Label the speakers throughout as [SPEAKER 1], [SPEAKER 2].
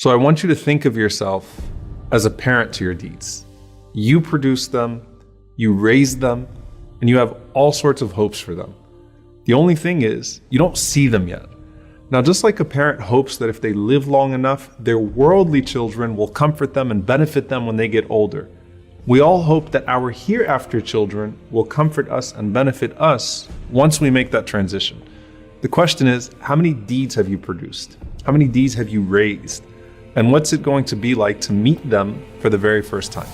[SPEAKER 1] So I want you to think of yourself as a parent to your deeds. You produce them, you raise them, and you have all sorts of hopes for them. The only thing is, you don't see them yet. Now, just like a parent hopes that if they live long enough, their worldly children will comfort them and benefit them when they get older, we all hope that our hereafter children will comfort us and benefit us once we make that transition. The question is, how many deeds have you produced? How many deeds have you raised? And what's it going to be like to meet them for the very first time?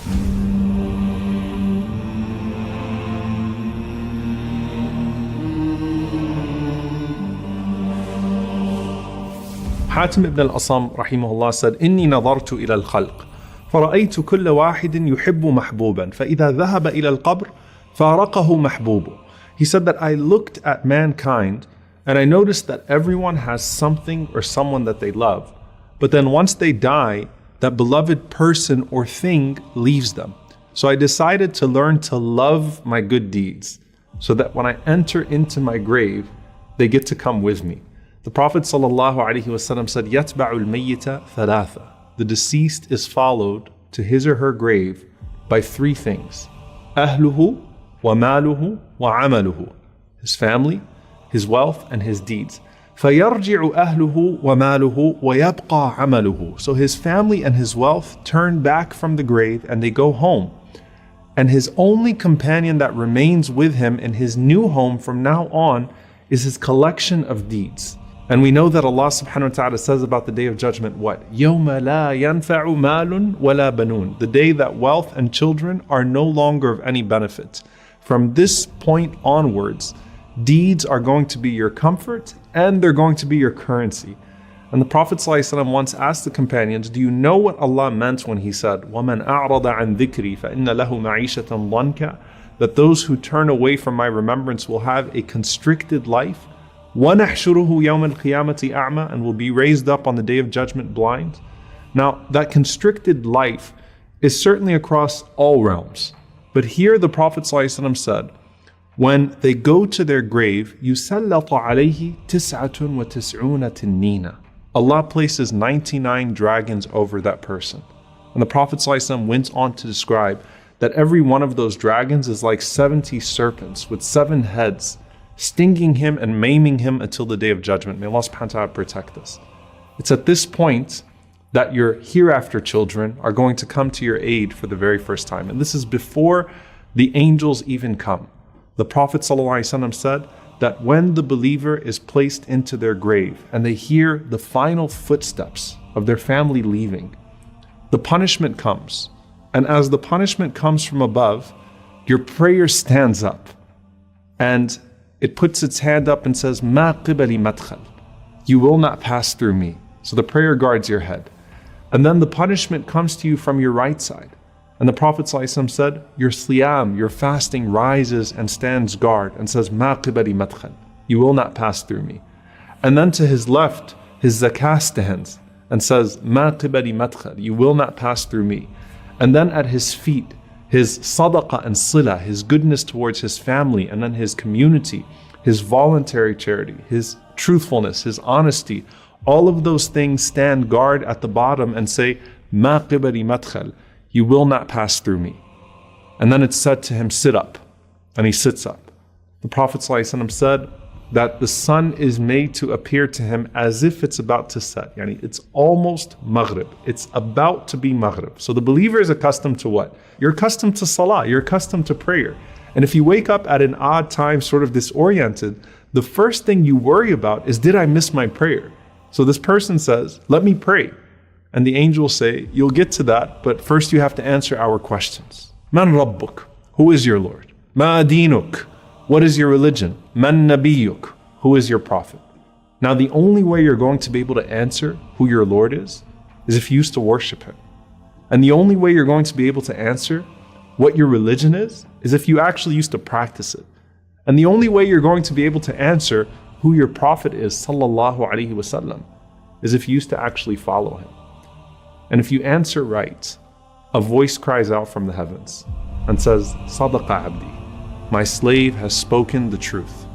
[SPEAKER 1] Hatim ibn al-Assam rahimahullah said, إني نظرت إلى الخلق فرأيت كل واحد يحب محبوبا فإذا ذهب إلى القبر فارقه محبوبه. He said that I looked at mankind and I noticed that everyone has something or someone that they love. But then once they die, that beloved person or thing leaves them. So I decided to learn to love my good deeds so that when I enter into my grave, they get to come with me. The Prophet ﷺ said, يَتْبَعُ الْمَيِّتَ ثَلَاثًا. The deceased is followed to his or her grave by three things. أهله وماله وعمله. His family, his wealth, and his deeds. فَيَرْجِعُ أَهْلُهُ وَمَالُهُ وَيَبْقَى عَمَلُهُ. So his family and his wealth turn back from the grave and they go home. And his only companion that remains with him in his new home from now on is his collection of deeds. And we know that Allah subhanahu wa ta'ala says about the Day of Judgment, what? يَوْمَ لَا يَنْفَعُ مَالٌ وَلَا بَنُونَ. The day that wealth and children are no longer of any benefit. From this point onwards, deeds are going to be your comfort and they're going to be your currency. And the Prophet ﷺ once asked the companions, do you know what Allah meant when he said, وَمَنْ أَعْرَضَ عَنْ ذِكْرِي فَإِنَّ لَهُ مَعِيشَةً ضَنْكَ? That those who turn away from my remembrance will have a constricted life. وَنَحْشُرُهُ يَوْمَ الْقِيَامَةِ أَعْمَى, and will be raised up on the Day of Judgment blind. Now, that constricted life is certainly across all realms. But here the Prophet ﷺ said, when they go to their grave, يُسَلَّطُ عَلَيْهِ تِسْعَةٌ وَتِسْعُونَ تِنِّينَ. Allah places 99 dragons over that person. And the Prophet ﷺ went on to describe that every one of those dragons is like 70 serpents with 7 heads, stinging him and maiming him until the Day of Judgment. May Allah subhanahu wa ta'ala protect us. It's at this point that your hereafter children are going to come to your aid for the very first time. And this is before the angels even come. The Prophet ﷺ said that when the believer is placed into their grave and they hear the final footsteps of their family leaving, the punishment comes. And as the punishment comes from above, your prayer stands up and it puts its hand up and says, مَا قِبَلِ مَدْخَلٍ. You will not pass through me. So the prayer guards your head. And then the punishment comes to you from your right side. And the Prophet ﷺ said, your siyam, your fasting rises and stands guard and says, مَا قِبَلِ مَدْخَلٍ. You will not pass through me. And then to his left, his zakah stands and says, مَا قِبَلِ مَدْخَلٍ. You will not pass through me. And then at his feet, his sadaqah and sila, his goodness towards his family and then his community, his voluntary charity, his truthfulness, his honesty, all of those things stand guard at the bottom and say, مَا قِبَلِ مَدْخَلٍ. You will not pass through me. And then it's said to him, sit up. And he sits up. The Prophet ﷺ said that the sun is made to appear to him as if it's about to set. Yani it's almost Maghrib. It's about to be Maghrib. So the believer is accustomed to what? You're accustomed to salah. You're accustomed to prayer. And if you wake up at an odd time, sort of disoriented, the first thing you worry about is, did I miss my prayer? So this person says, let me pray. And the angels say, you'll get to that, but first you have to answer our questions. Man Rabbuk? Who is your Lord? Ma dinuk? What is your religion? Man Nabiyuk? Who is your prophet? Now the only way you're going to be able to answer who your Lord is if you used to worship him. And the only way you're going to be able to answer what your religion is if you actually used to practice it. And the only way you're going to be able to answer who your prophet is, sallallahu alaihi wasallam, is if you used to actually follow him. And if you answer right, a voice cries out from the heavens and says, Sadaqa abdi, my slave has spoken the truth.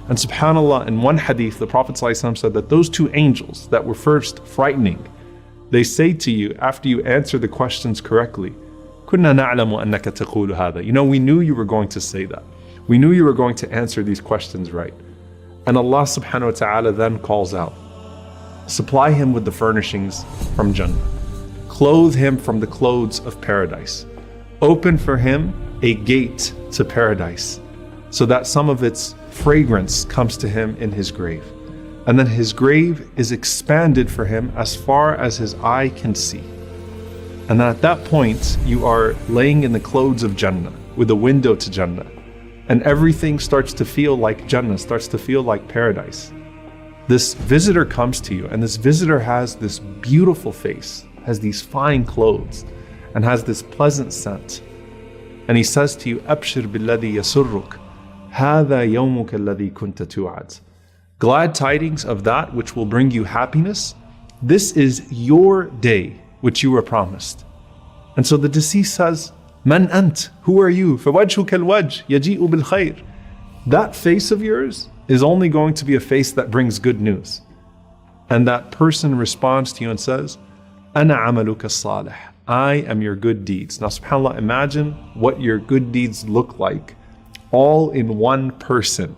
[SPEAKER 1] And subhanAllah, in one hadith, the Prophet ﷺ said that those two angels that were first frightening, They say to you after you answer the questions correctly, كُنَّا نَعْلَمُ أَنَّكَ تَقُولُ هَذَا. You know, we knew you were going to say that. We knew you were going to answer these questions right. And Allah subhanahu wa ta'ala then calls out, supply him with the furnishings from Jannah. Clothe him from the clothes of paradise. Open for him a gate to paradise so that some of its fragrance comes to him in his grave. And then his grave is expanded for him as far as his eye can see. And then at that point, you are laying in the clothes of Jannah with a window to Jannah. And everything starts to feel like Jannah, starts to feel like paradise. This visitor comes to you, and this visitor has this beautiful face, has these fine clothes, and has this pleasant scent. And he says to you, أبشر بالذي يسرك هذا يومك الذي كنت توعد. Glad tidings of that which will bring you happiness. This is your day which you were promised. And so the deceased says, Man ant, who are you? فَوَجْهُكَ الْوَجْهِ يَجِيءُ بِالْخَيْرِ. That face of yours is only going to be a face that brings good news. And that person responds to you and says, أَنَا عَمَلُكَ الصَّالِحِ. I am your good deeds. Now subhanAllah, imagine what your good deeds look like all in one person.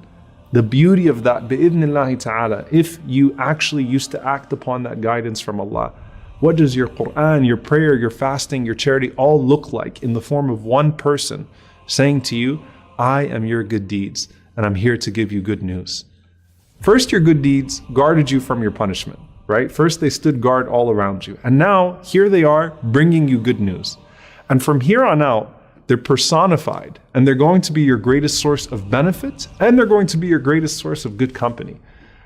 [SPEAKER 1] The beauty of that, bi'idhnillahi ta'ala, if you actually used to act upon that guidance from Allah. What does your Quran, your prayer, your fasting, your charity all look like in the form of one person saying to you, I am your good deeds and I'm here to give you good news. First, your good deeds guarded you from your punishment, right? First, they stood guard all around you. And now, here they are bringing you good news. And from here on out, they're personified and they're going to be your greatest source of benefit and they're going to be your greatest source of good company.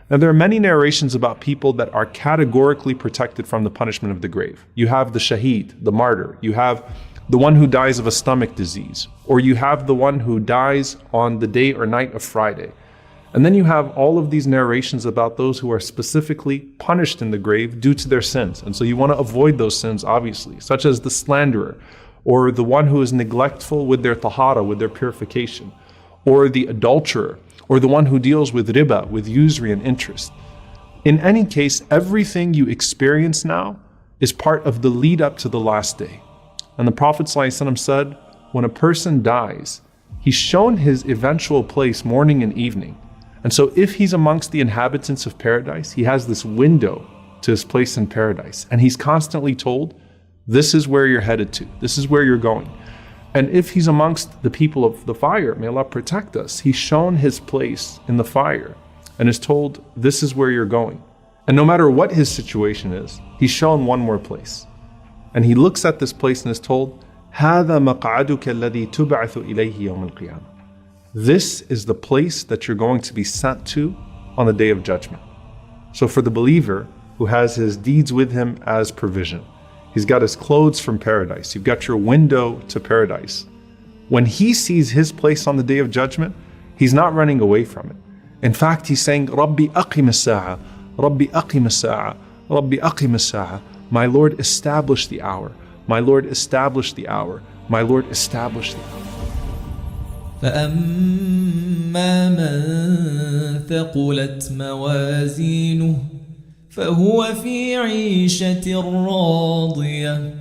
[SPEAKER 1] Now, there are many narrations about people that are categorically protected from the punishment of the grave. You have the shaheed, the martyr. You have the one who dies of a stomach disease. Or you have the one who dies on the day or night of Friday. And then you have all of these narrations about those who are specifically punished in the grave due to their sins. And so you want to avoid those sins, obviously, such as the slanderer, or the one who is neglectful with their tahara, with their purification, or the adulterer, or the one who deals with riba, with usury and interest. In any case, everything you experience now is part of the lead up to the last day. And the Prophet ﷺ said, when a person dies, he's shown his eventual place morning and evening. And so if he's amongst the inhabitants of paradise, he has this window to his place in paradise. And he's constantly told, this is where you're headed to, this is where you're going. And if he's amongst the people of the fire, may Allah protect us, he's shown his place in the fire and is told, this is where you're going. And no matter what his situation is, he's shown one more place. And he looks at this place and is told, هَذَا مَقْعَدُكَ الَّذِي تُبْعَثُ إِلَيْهِ يَوْمَ الْقِيَامَةِ. This is the place that you're going to be sent to on the day of judgment. So for the believer who has his deeds with him as provision, he's got his clothes from paradise. You've got your window to paradise. When he sees his place on the day of judgment, he's not running away from it. In fact, he's saying, Rabbi aqim as-sa'a, Rabbi aqim as-sa'a, Rabbi aqim as-sa'a. My Lord, establish the hour. My Lord, establish the hour. My Lord, establish the hour.
[SPEAKER 2] فأما من ثقلت موازينه فهو في عيشة راضية